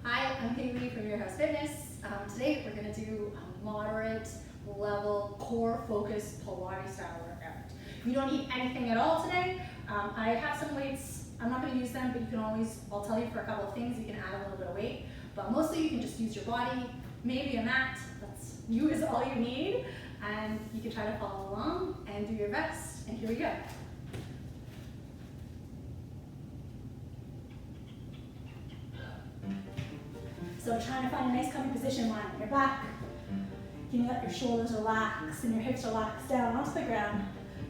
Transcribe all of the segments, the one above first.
Hi, I'm Hailey from Your House Fitness. Today we're going to do a moderate level core focused Pilates style workout. You don't need anything at all today. I have some weights. I'm not going to use them, but you can always, I'll tell you for a couple of things, you can add a little bit of weight. But mostly you can just use your body, maybe a mat. That's you is all you need. And you can try to follow along and do your best. And here we go. So trying to find a nice comfy position, lying on your back. Can you let your shoulders relax and your hips relax down onto the ground?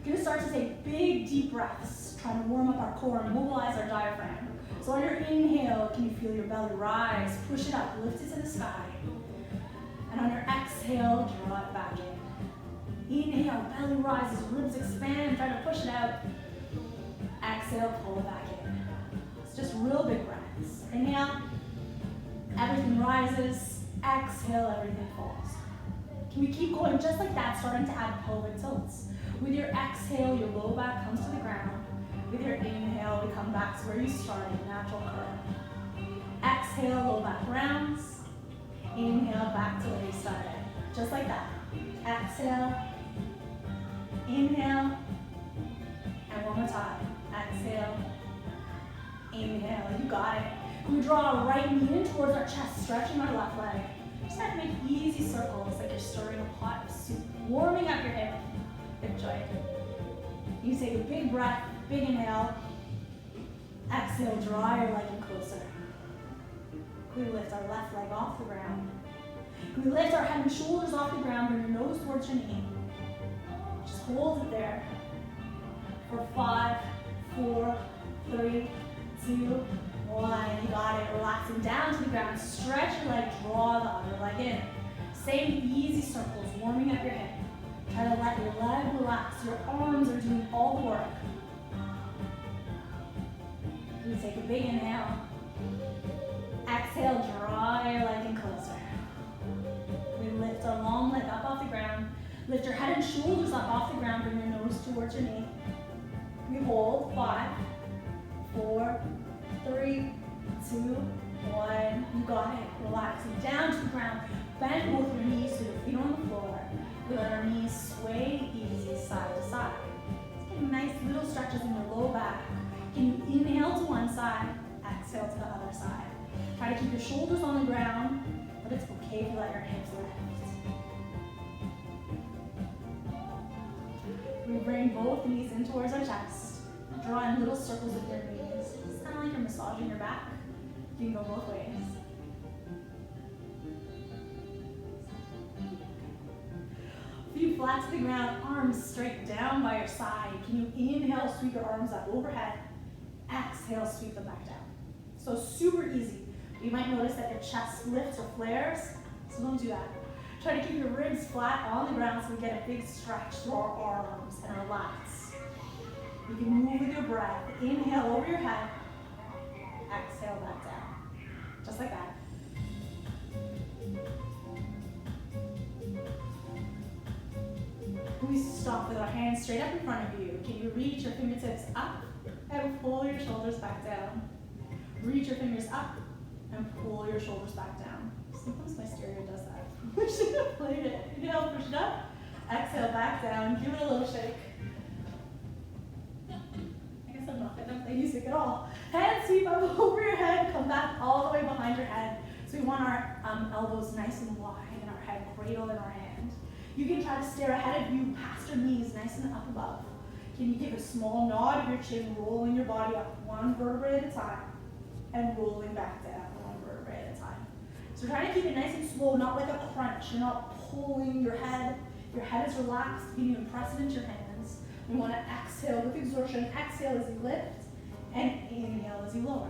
You're going to start to take big, deep breaths, trying to warm up our core and mobilize our diaphragm. So on your inhale, can you feel your belly rise? Push it up, lift it to the sky. And on your exhale, draw it back in. Inhale, belly rises, ribs expand, try to push it out. Exhale, pull it back in. It's just real big breaths. Inhale. Everything rises, exhale, everything falls. Can we keep going just like that, starting to add pelvic tilts? With your exhale, your low back comes to the ground. With your inhale, we come back to where you started, natural curve. Exhale, low back rounds. Inhale, back to where you started. Just like that. Exhale, inhale, and one more time. Exhale, inhale, you got it. We draw our right knee in towards our chest, stretching our left leg. Just have to make easy circles like you're stirring a pot of soup, warming up your hip joint. You take a big breath, big inhale. Exhale, draw your leg in closer. We lift our left leg off the ground. We lift our head and shoulders off the ground, bring your nose towards your knee. Just hold it there for 5, 4, 3, 2, 1, you got it. Relaxing down to the ground, stretch your leg, draw the other leg in. Same easy circles, warming up your hip. Try to let your leg relax. Your arms are doing all the work. We take a big inhale. Exhale, draw your leg in closer. We lift our long leg up off the ground. Lift your head and shoulders up off the ground, bring your nose towards your knee. We hold, 5, 4, 3, 2, 1. You got it. Relaxing down to the ground. Bend both your knees to your feet on the floor. We let our knees sway easy side to side. Let's get nice little stretches in your low back. Can you inhale to one side, exhale to the other side. Try to keep your shoulders on the ground, but it's okay if you let your hips lift. We bring both knees in towards our chest. Draw in little circles with your knees. It's kind of like you're massaging your back. You can go both ways. Feet flat to the ground, arms straight down by your side. Can you inhale, sweep your arms up overhead. Exhale, sweep them back down. So super easy. You might notice that your chest lifts or flares, so don't do that. Try to keep your ribs flat on the ground so we get a big stretch through our arms and our lats. You can move with your breath. Inhale over your head. Exhale back down. Just like that. We stop with our hands straight up in front of you. Can you reach your fingertips up and pull your shoulders back down? Reach your fingers up and pull your shoulders back down. Sometimes my stereo does that. We should have played it. Inhale, push it up. Exhale, back down. Give it a little shake. I'm not going to play music at all. Hand sweep up over your head, come back all the way behind your head. So we want our elbows nice and wide and our head cradled in our hand. You can try to stare ahead of you past your knees, nice and up above. Can you give a small nod of your chin, rolling your body up one vertebrae at a time and rolling back down one vertebrae at a time. So try to keep it nice and slow, not like a crunch. You're not pulling your head. Your head is relaxed, giving you pressing into your hands. We want to exhale with exertion. Exhale as you lift, and inhale as you lower.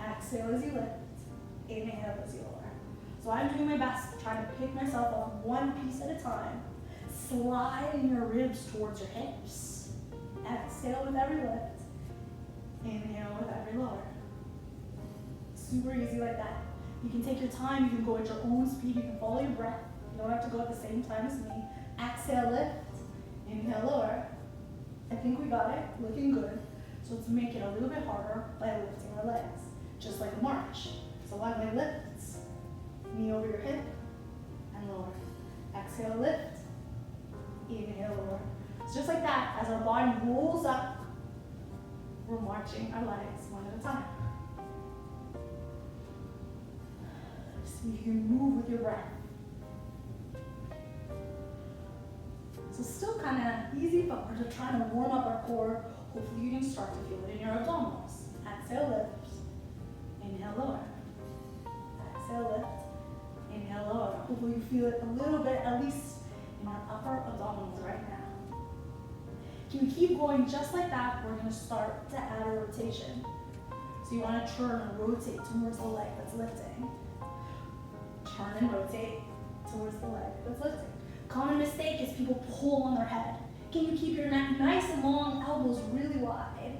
Exhale as you lift, inhale as you lower. So I'm doing my best, trying to pick myself up one piece at a time, sliding your ribs towards your hips. Exhale with every lift, inhale with every lower. Super easy like that. You can take your time, you can go at your own speed, you can follow your breath. You don't have to go at the same time as me. Exhale, lift, inhale, lower. I think we got it, looking good. So let's make it a little bit harder by lifting our legs, just like a march. So one leg lifts, knee over your hip, and lower. Exhale, lift, inhale, lower. So just like that, as our body rolls up, we're marching our legs one at a time. So you can move with your breath. So still kind of easy, but we're just trying to warm up our core. Hopefully you can start to feel it in your abdominals. Exhale, lift. Inhale, lower. Exhale, lift. Inhale, lower. Hopefully you feel it a little bit, at least in our upper abdominals right now. Can we keep going just like that? We're going to start to add a rotation. So you want to turn and rotate towards the leg that's lifting. Turn and rotate towards the leg that's lifting. Common mistake is people pull on their head. Can you keep your neck nice and long, elbows really wide?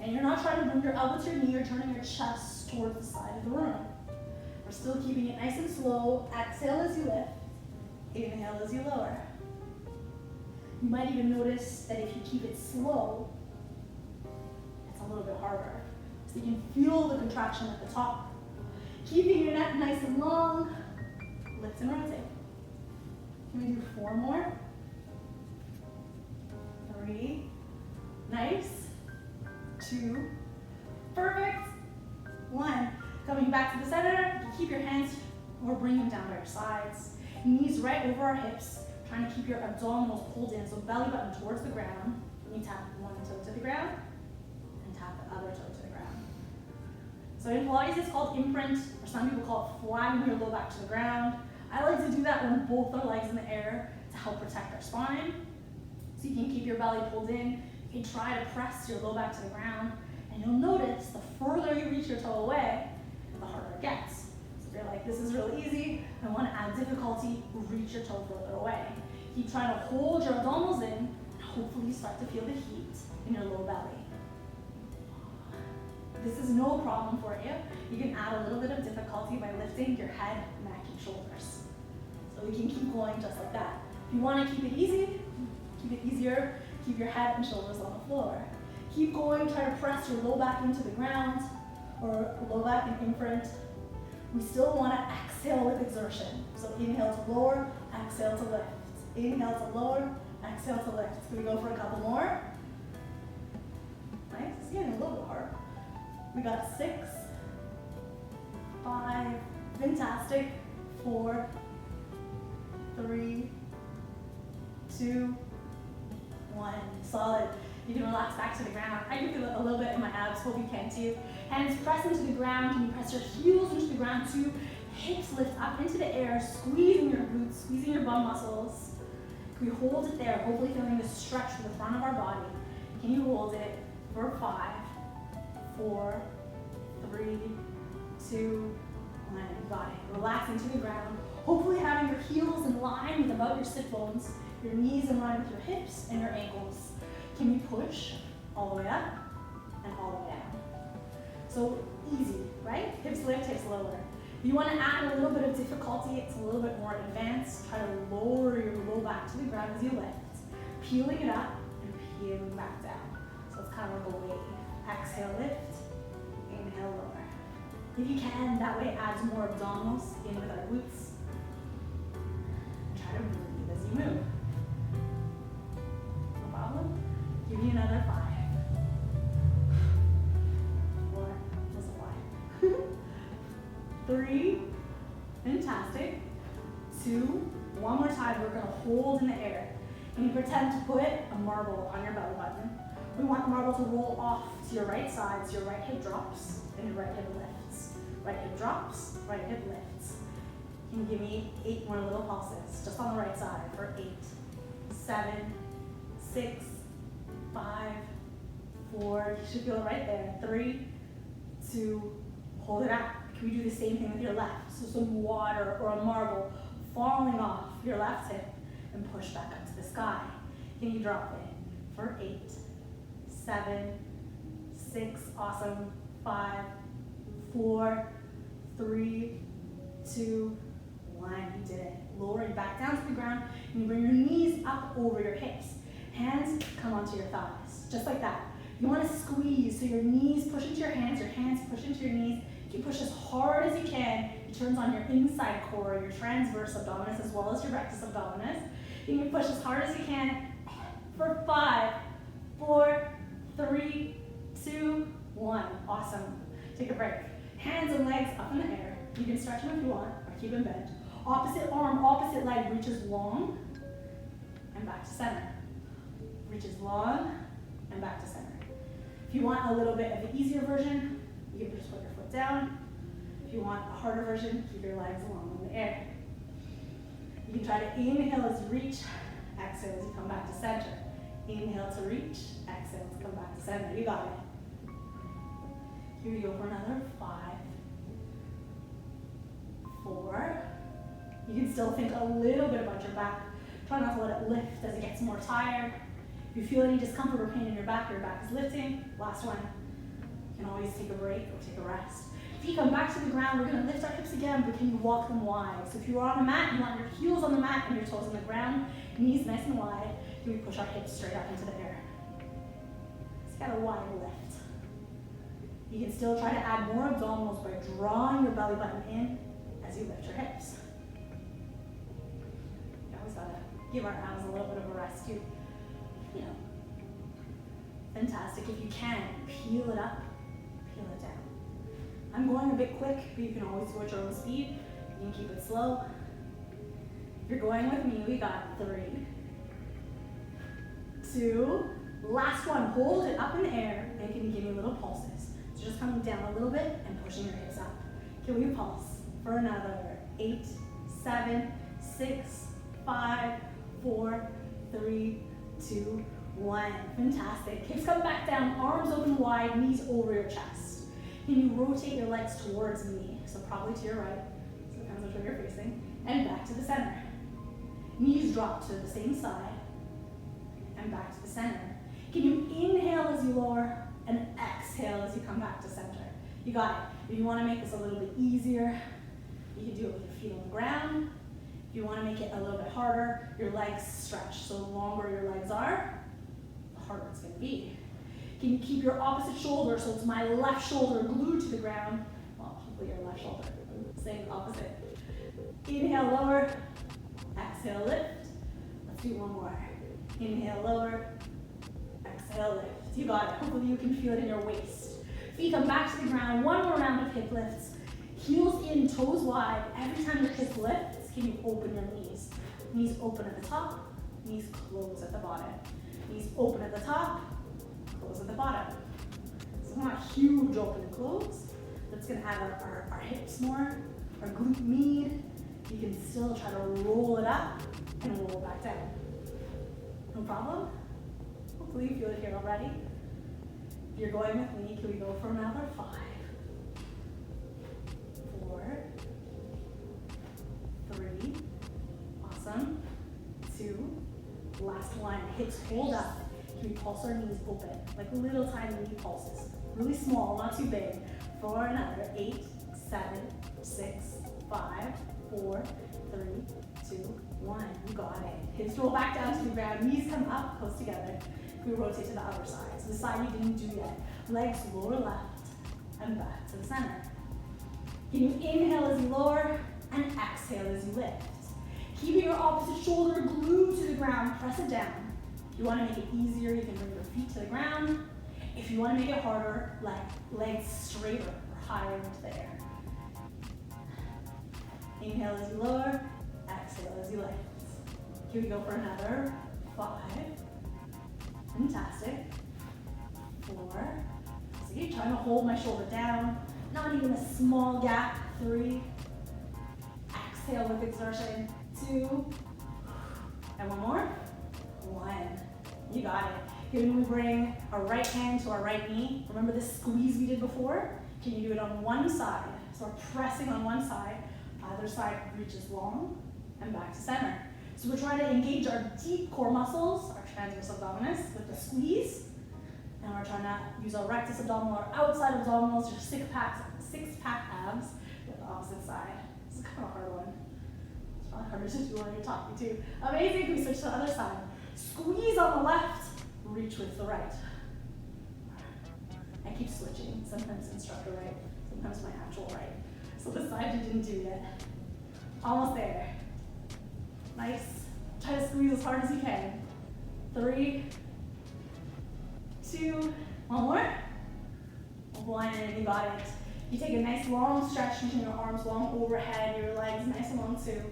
And you're not trying to bring your elbow to your knee or turning your chest towards the side of the room. We're still keeping it nice and slow. Exhale as you lift. Inhale as you lower. You might even notice that if you keep it slow, it's a little bit harder. So you can feel the contraction at the top. Keeping your neck nice and long, lift and rotate. Can we do 4 more? 3, nice. 2, perfect. 1, coming back to the center, you keep your hands or bring them down by your sides. Knees right over our hips, trying to keep your abdominals pulled in, so belly button towards the ground. You tap one toe to the ground, and tap the other toe to the ground. So in Pilates, it's called imprint, or some people call it flattening your low back to the ground. I like to do that when both our legs in the air to help protect our spine. So you can keep your belly pulled in. You can try to press your low back to the ground. And you'll notice the further you reach your toe away, the harder it gets. So if you're like, this is really easy, I want to add difficulty, reach your toe further away. Keep trying to hold your abdominals in, and hopefully you start to feel the heat in your low belly. This is no problem for you. You can add a little bit of difficulty by lifting your head, neck, and shoulders. So we can keep going just like that. If you want to keep it easy, keep it easier, keep your head and shoulders on the floor. Keep going, try to press your low back into the ground, or low back and imprint. We still want to exhale with exertion. So inhale to lower, exhale to lift. Inhale to lower, exhale to lift. Can we go for a couple more? Nice, it's getting a little bit hard. We got 6, 5, fantastic, 4, 3, 2, 1, solid. You can relax back to the ground. I can feel it a little bit in my abs, hope you can too. Hands press into the ground. Can you press your heels into the ground too? Hips lift up into the air, squeezing your glutes, squeezing your bum muscles. Can we hold it there, hopefully feeling the stretch from the front of our body. Can you hold it for 5, 4, 3, 2, 1, got it. Relaxing to the ground. Hopefully having your heels in line with about your sit bones, your knees in line with your hips and your ankles. Can we push all the way up and all the way down? So easy, right? Hips lift, hips lower. If you want to add a little bit of difficulty, it's a little bit more advanced. Try to lower your low back to the ground as you lift. Peeling it up and peeling back down. So it's kind of like a wave. Exhale, lift. Inhale, lower. If you can, that way it adds more abdominals in with our glutes. Try to breathe as you move. No problem. Give me another 5. 4, just 5. 3, fantastic. 2, one more time, we're gonna hold in the air. And you pretend to put a marble on your belly button. We want the marble to roll off to your right side, so your right hip drops and your right hip lifts. Right hip drops, right hip lifts. Can you give me 8 more little pulses, just on the right side for 8, 7, 6, 5, 4, you should feel it right there. 3, 2, hold it out. Can we do the same thing with your left? So some water or a marble falling off your left hip and push back up to the sky. Can you drop it for 8, 7, 6, awesome, 5, 4, 3, 2, 1, you did it. Lowering back down to the ground, and you bring your knees up over your hips. Hands come onto your thighs, just like that. You want to squeeze, so your knees push into your hands push into your knees, You push as hard as you can. It turns on your inside core, your transverse abdominis, as well as your rectus abdominis. You can push as hard as you can for 5, 4, 3, 2, 1. Awesome. Take a break. Hands and legs up in the air. You can stretch them if you want, or keep them bent. Opposite arm, opposite leg reaches long, and back to center. Reaches long, and back to center. If you want a little bit of an easier version, you can just put your foot down. If you want a harder version, keep your legs long in the air. You can try to inhale as you reach, exhale as you come back to center. Inhale to reach, exhale to come back to center. You got it. Here we go for another 5, 4. You can still think a little bit about your back. Try not to let it lift as it gets more tired. If you feel any discomfort or pain in your back is lifting. Last one. You can always take a break or take a rest. If you come back to the ground, we're going to lift our hips again, but can you walk them wide? So if you are on the mat, you want your heels on the mat and your toes on the ground, knees nice and wide. Here we push our hips straight up into the air. It's got a wide lift. You can still try to add more abdominals by drawing your belly button in as you lift your hips. You always gotta give our arms a little bit of a rest too. You know. Fantastic. If you can, peel it up, peel it down. I'm going a bit quick, but you can always go at your own speed. You can keep it slow. If you're going with me, we got 3, 2, last one. Hold it up in the air, and can you give me little pulses? So just coming down a little bit and pushing your hips up. Can we pulse for another 8, 7, 6, 5, 4, 3, 2, 1. Fantastic. Hips come back down, arms open wide, knees over your chest. Can you rotate your legs towards me? So probably to your right, so it depends which way you're facing, and back to the center. Knees drop to the same side, and back to the center. Can you inhale as you lower, and exhale as you come back to center? You got it. If you want to make this a little bit easier, you can do it with your feet on the ground. If you want to make it a little bit harder, your legs stretch. So the longer your legs are, the harder it's going to be. Can you keep your opposite shoulder, so it's my left shoulder glued to the ground? Well, hopefully your left shoulder. Same opposite. Inhale, lower. Exhale, lift. Let's do one more. Inhale, lower. Exhale, lift. You got it. Hopefully you can feel it in your waist. Feet come back to the ground. One more round of hip lifts. Heels in, toes wide. Every time your hip lifts, can you open your knees? Knees open at the top. Knees close at the bottom. Knees open at the top. Close at the bottom. So it's not huge open and close. That's going to add our hips more, our glute med. You can still try to roll it up and roll it back down. No problem? Hopefully you feel it here already. If you're going with me, can we go for another 5, 4, 3, awesome, 2, last one, hips hold up. Can we pulse our knees open, like little tiny knee pulses, really small, not too big, for another 8, 7, 6, 5, 4, 3, 2, 1, you got it. Hips roll back down to the ground, knees come up, close together. We rotate to the other side, so the side you didn't do yet. Legs lower left and back to the center. Can you inhale as you lower and exhale as you lift? Keeping your opposite shoulder glued to the ground, press it down. If you want to make it easier, you can bring your feet to the ground. If you want to make it harder, legs straighter or higher into the air. Inhale as you lower, exhale as you lift. Here we go for another 5. Fantastic. 4. So you're trying to hold my shoulder down, not even a small gap. 3. Exhale with exertion. 2. And one more. 1. You got it. Here we bring our right hand to our right knee. Remember the squeeze we did before? Can you do it on one side? So we're pressing on one side. Other side reaches long and back to center. So we're trying to engage our deep core muscles, our transverse abdominis, with the squeeze. And we're trying to use our rectus abdominal, our outside abdominals, your six-pack abs with the opposite side. This is kind of a hard one. It's probably harder to do when you're talking too. Amazing. We switch to the other side. Squeeze on the left, reach with the right. I keep switching. Sometimes instructor right, becomes my actual right. So the side you didn't do yet. Almost there. Nice. Try to squeeze as hard as you can. 3, 2, one more. 1, you got it. You take a nice long stretch, using your arms long overhead, your legs nice and long too.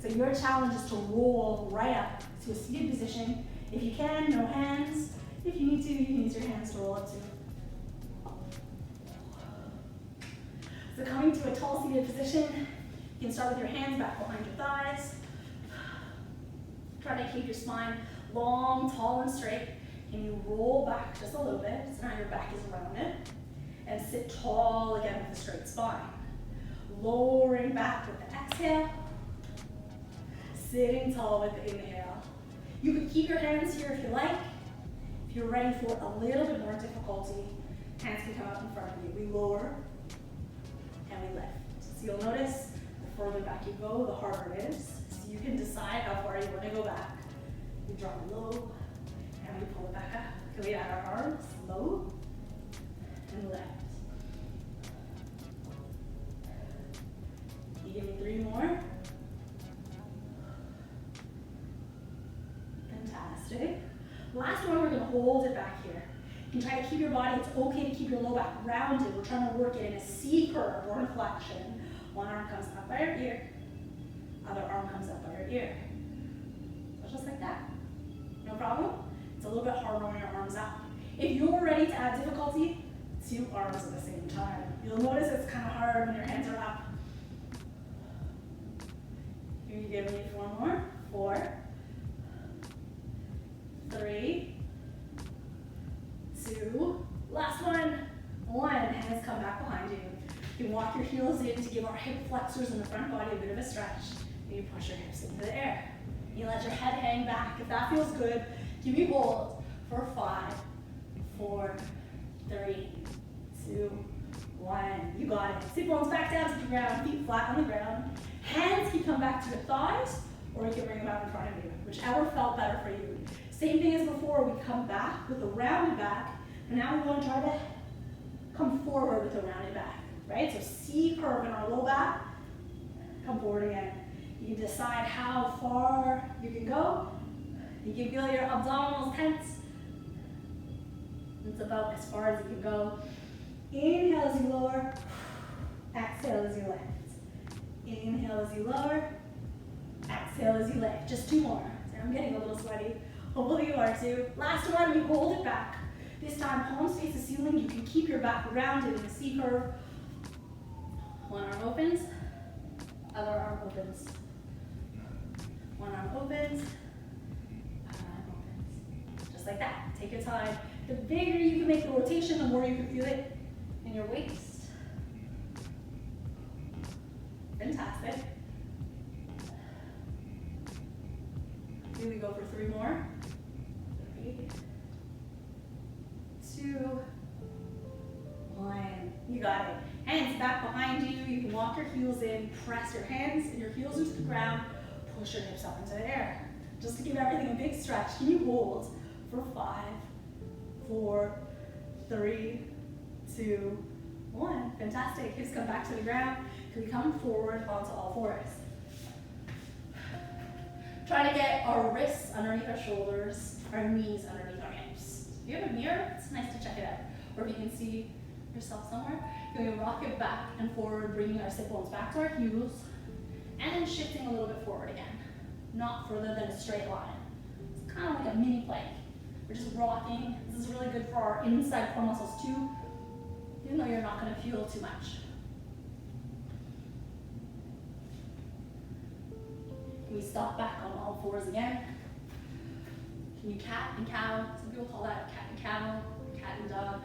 So your challenge is to roll right up to a seated position. If you can, no hands. If you need to, you can use your hands to roll up too. So coming to a tall seated position, you can start with your hands back behind your thighs. Try to keep your spine long, tall, and straight. And you roll back just a little bit, so now your back is rounded. And sit tall again with a straight spine. Lowering back with the exhale. Sitting tall with the inhale. You could keep your hands here if you like. If you're ready for a little bit more difficulty, hands can come up in front of you. We lower and we lift. So you'll notice the further back you go, the harder it is. So you can decide how far you want to go back. We drop low and we pull it back up. Can we add our arms low and lift? You give me 3 more. Fantastic. Last one, we're going to hold it back here. You can try to keep your body, it's okay to keep your low back rounded. We're trying to work it in a C curve or inflection. One arm comes up by your ear, other arm comes up by your ear. So just like that. No problem? It's a little bit harder when your arms out. If you're ready to add difficulty, 2 arms at the same time. You'll notice it's kind of hard when your hands are up. Here you give me 4 more. 4, 3, 2, last one. 1, hands come back behind you. You can walk your heels in to give our hip flexors in the front body a bit of a stretch. And you push your hips into the air. You let your head hang back. If that feels good, give me hold for 5, 4, 3, 2, 1. You got it. Sit bones back down to the ground, feet flat on the ground. Hands can come back to your thighs, or you can bring them out in front of you, whichever felt better for you. Same thing as before, we come back with a rounded back, and now we want to try to come forward with a rounded back, right? So C curve in our low back, come forward again. You can decide how far you can go. You can feel your abdominals tense. It's about as far as you can go. Inhale as you lower, exhale as you lift. Inhale as you lower, exhale as you lift. Just 2 more. So I'm getting a little sweaty. Hopefully you are too. Last one, we hold it back. This time, palms face the ceiling. You can keep your back rounded in a C curve. One arm opens, other arm opens. One arm opens, other arm opens. Just like that. Take your time. The bigger you can make the rotation, the more you can feel it in your waist. Fantastic. Here we go for 3 more. 3, 2, 1. You got it. Hands back behind you. You can walk your heels in, press your hands and your heels into the ground, push your hips up into the air. Just to give everything a big stretch. Can you hold for 5, 4, 3, 2, 1. Fantastic. Hips come back to the ground. Can we come forward onto all 4s? Try to get our wrists underneath our shoulders, our knees underneath our hips. If you have a mirror, it's nice to check it out. Or if you can see yourself somewhere, can we rock it back and forward, bringing our sit bones back to our heels, and then shifting a little bit forward again. Not further than a straight line. It's kind of like a mini plank. We're just rocking. This is really good for our inside core muscles too, even though you're not going to feel too much. Can we stop back on all 4s again? Can you cat and cow? Some people call that cat and cow, cat and dog.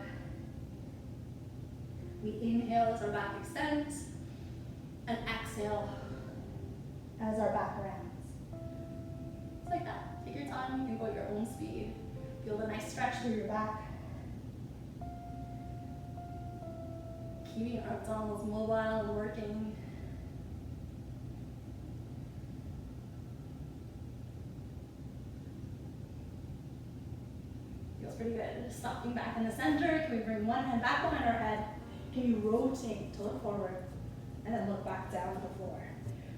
We inhale as our back extends, and exhale as our back rounds. Just like that. Take your time, you can go at your own speed. Feel the nice stretch through your back. Keeping our abdominals mobile and working. Feels pretty good. Stopping back in the center. Can we bring one hand back behind our head? Can you you rotate to look forward and then look back down to the floor.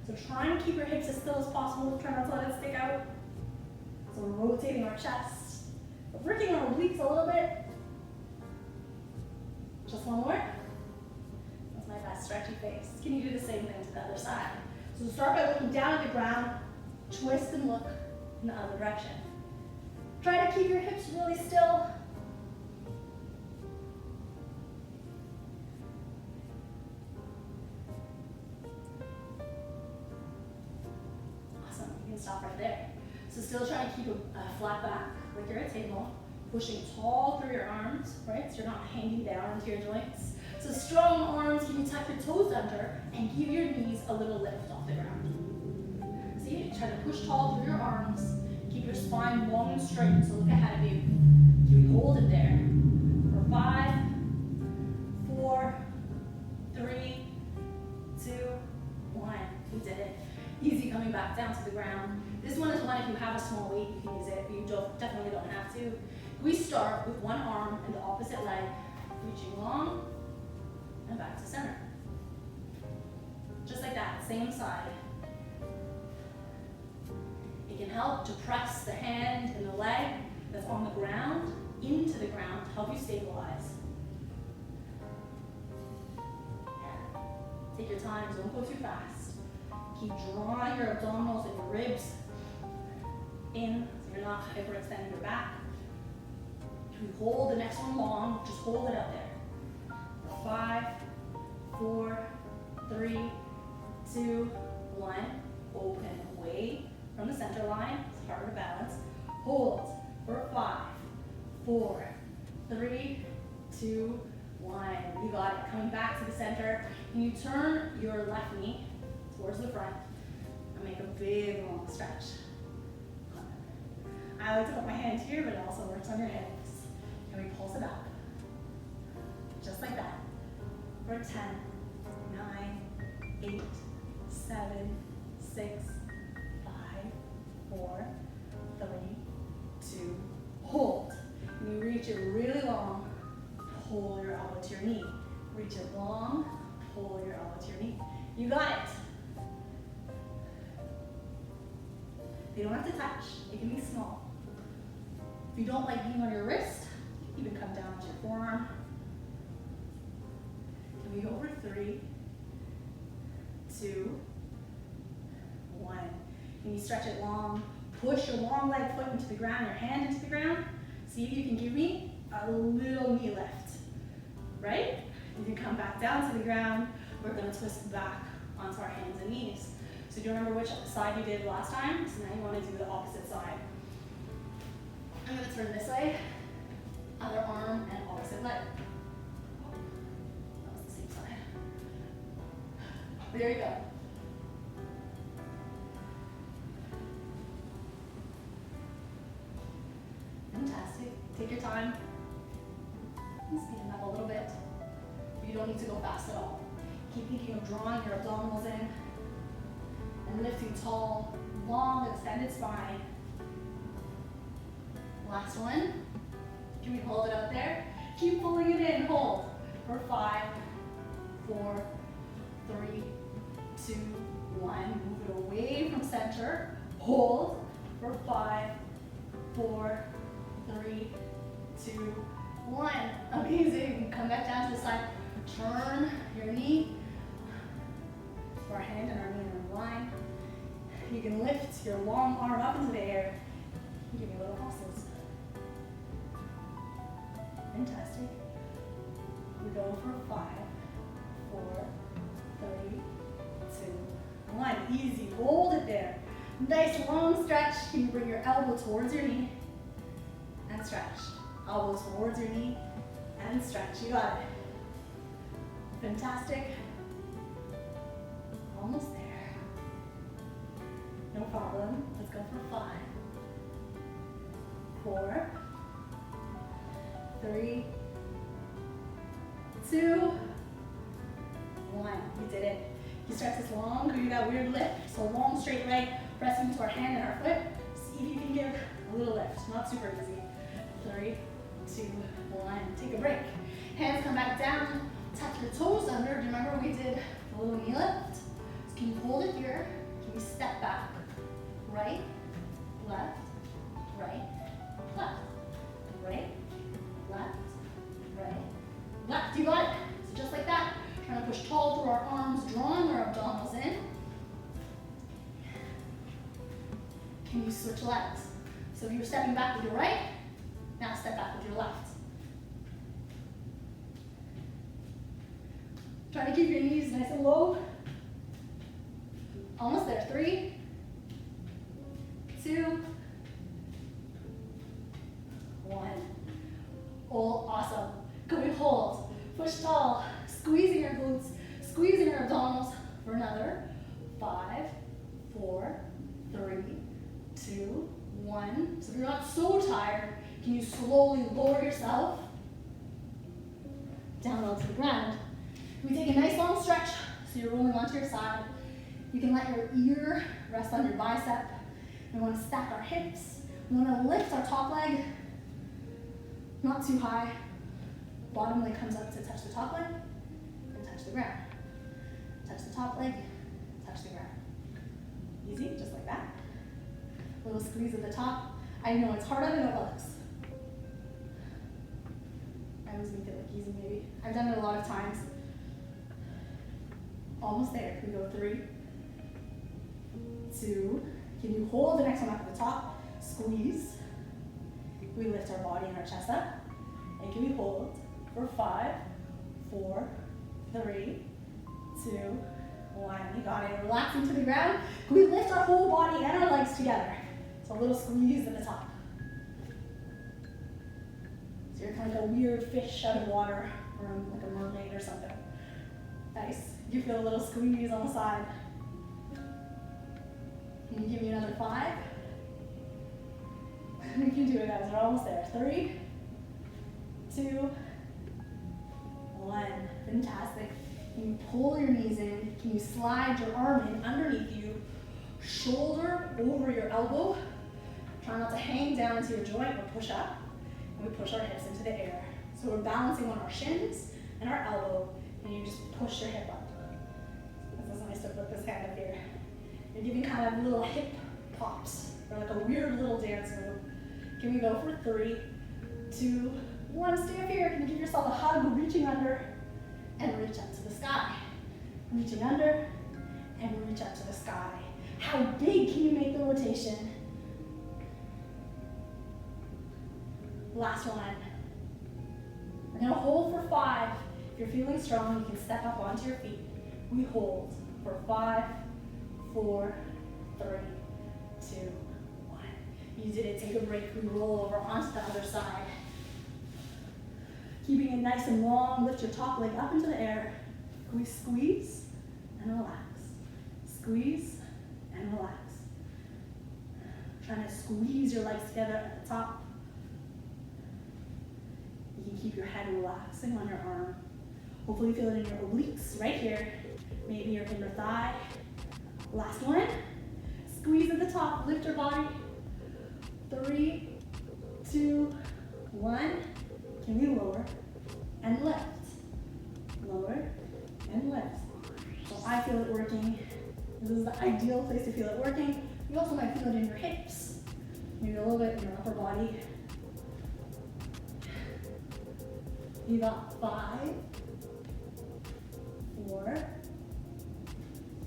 So try and keep your hips as still as possible. Try not to let it stick out. So we're rotating our chest. We're working our obliques a little bit. Just one more. That's my best stretchy face. Can you do the same thing to the other side? So start by looking down at the ground, twist and look in the other direction. Try to keep your hips really still. Awesome, you can stop right there. So still try to keep a flat back, like you're at a table, pushing tall through your arms, right? So you're not hanging down into your joints. So strong arms, can you tuck your toes under and give your knees a little lift off the ground. See, try to push tall through your arms. Keep your spine long and straight, so look ahead of you. Can we hold it there? For 5, 4, 3, 2, 1. We did it. Easy coming back down to the ground. This one is one if you have a small weight, you can use it, but you definitely don't have to. We start with one arm and the opposite leg, reaching long and back to center. Just like that, same side. It can help to press the hand and the leg that's on the ground into the ground to help you stabilize. Yeah. Take your time, don't go too fast. Keep drawing your abdominals and your ribs in so you're not hyperextending your back. Can we hold the next one long? Just hold it up there. 5, 4, 3, 2, 1. Open away from the center line. It's harder to balance. Hold for 5, 4, 3, 2, 1. You got it. Coming back to the center. Can you turn your left knee towards the front and make a big long stretch? I like to put my hand here, but it also works on your hips. Can we pulse it up? Just like that. For 10, 9, 8, 7, 6, 5, 4, 3, 2, hold. And you reach it really long, pull your elbow to your knee. Reach it long, pull your elbow to your knee. You got it. They don't have to touch, it can be small. If you don't like being on your wrist, you can come down to your forearm. Can we go for 3, 2, 1. Can you stretch it long? Push your long leg foot into the ground, your hand into the ground. See if you can give me a little knee lift, right? You can come back down to the ground. We're gonna twist back onto our hands and knees. So do you remember which side you did last time? So now you wanna do the opposite side. I'm gonna turn this way, other arm and opposite leg. That was the same side. There you go. Fantastic. Take your time. Speed them up a little bit. You don't need to go fast at all. Keep thinking of drawing your abdominals in and lifting tall, long, extended spine. Last one. Can we hold it out there? Keep pulling it in. Hold for 5, 4, 3, 2, 1. Move it away from center. Hold for 5, 4, 3, 2, 1. Amazing. Come back down to the side. Turn your knee. So our hand and our knee are in line. You can lift your long arm up into the air. Give me little pulses. Fantastic. We go for 5, 4, 3, 2, 1. Easy. Hold it there. Nice long stretch. Can you bring your elbow towards your knee and stretch? Elbow towards your knee and stretch. You got it. Fantastic. Almost there. No problem. Let's go for 5, 4, 3, 2, 1. You did it. You stretch this long, do that weird lift. So long straight leg, pressing to our hand and our foot. See if you can give a little lift. Not super easy. 3, 2, 1. Take a break. Hands come back down. Tuck your toes A little knee lift. So can you hold it here? Can you step back? Right, left, right, left, right, left, right, left. You got it. So just like that. Trying to push tall through our arms, drawing our abdominals in. Can you switch legs? So if you're stepping back with your right, now step back with your left. Try to keep your knees nice and low. Almost there. 3, 2, 1. Hold. Awesome. Can we hold? Push tall. Squeezing your glutes. Squeezing your abdominals for another 5, 4, 3, 2, 1. So if you're not so tired, can you slowly lower yourself down onto the ground? We take a nice long stretch, so you're rolling onto your side. You can let your ear rest on your bicep. We want to stack our hips. We want to lift our top leg, not too high. Bottom leg comes up to touch the top leg, and touch the ground. Touch the top leg, touch the ground. Easy, just like that. Little squeeze at the top. I know it's harder than it looks. I always make it look easy maybe. I've done it a lot of times. Almost there. We go 3, 2. Can you hold the next one up at the top? Squeeze. We lift our body and our chest up. And can we hold for 5, 4, 3, 2, 1. You got it. Relax into the ground. Can we lift our whole body and our legs together? So a little squeeze at the top. So you're kind of like a weird fish out of water, or like a mermaid or something. Nice. You feel a little squeeze on the side. Can you give me another 5? We can do it, guys. We're almost there. 3, 2, 1. Fantastic. Can you pull your knees in? Can you slide your arm in underneath you? Shoulder over your elbow. Try not to hang down into your joint or push up. And we push our hips into the air. So we're balancing on our shins and our elbow, and you just push your hip up. This is nice to put this hand up here. You're giving kind of little hip pops, or like a weird little dance move. Can we go for 3, 2, 1? Stay up here. Can you give yourself a hug, reaching under and reach up to the sky? Reaching under and reach up to the sky. How big can you make the rotation? Last one. We're gonna hold for 5. If you're feeling strong, you can step up onto your feet. We hold for 5, 4, 3, 2, 1. You did it. Take a break. We roll over onto the other side. Keeping it nice and long. Lift your top leg up into the air. We squeeze and relax. Squeeze and relax. Trying to squeeze your legs together at the top. You can keep your head relaxing on your arm. Hopefully you feel it in your obliques right here. Maybe your inner thigh. Last one. Squeeze at the top. Lift your body. 3, 2, 1. Can we lower and lift? Lower and lift. So I feel it working. This is the ideal place to feel it working. You also might feel it in your hips. Maybe a little bit in your upper body. You got 5, 4,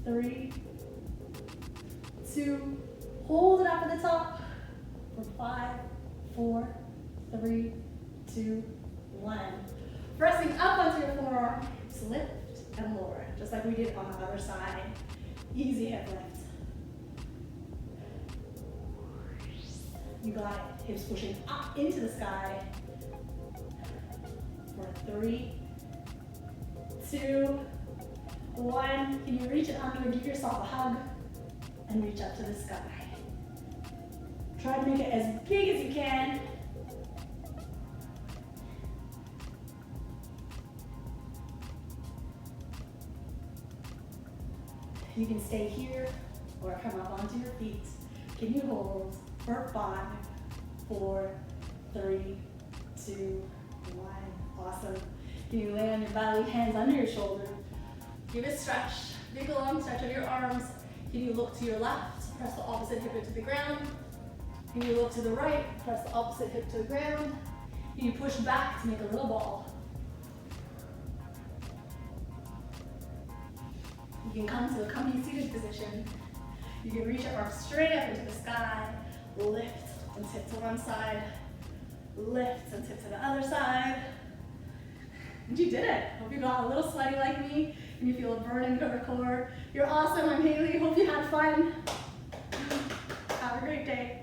3, 2. Hold it up at the top for 5, 4, 3, 2, 1. Pressing up onto your forearm, lift and lower, just like we did on the other side. Easy hip lift. You got it. Hips pushing up into the sky. For 3, 2, 1. Can you reach it under? Give yourself a hug and reach up to the sky. Try to make it as big as you can. You can stay here or come up onto your feet. Can you hold for 5, 4, 3, 2, 1. Awesome. Can you lay on your belly, hands under your shoulder? Give it a stretch, big long stretch of your arms. Can you look to your left, press the opposite hip into the ground. Can you look to the right, press the opposite hip to the ground. Can you push back to make a little ball? You can come to a comfy seated position. You can reach your arms straight up into the sky, lift and tip to one side, lift and tip to the other side. And you did it. Hope you got a little sweaty like me and you feel a burning to your core. You're awesome. I'm Hailey. Hope you had fun. Have a great day.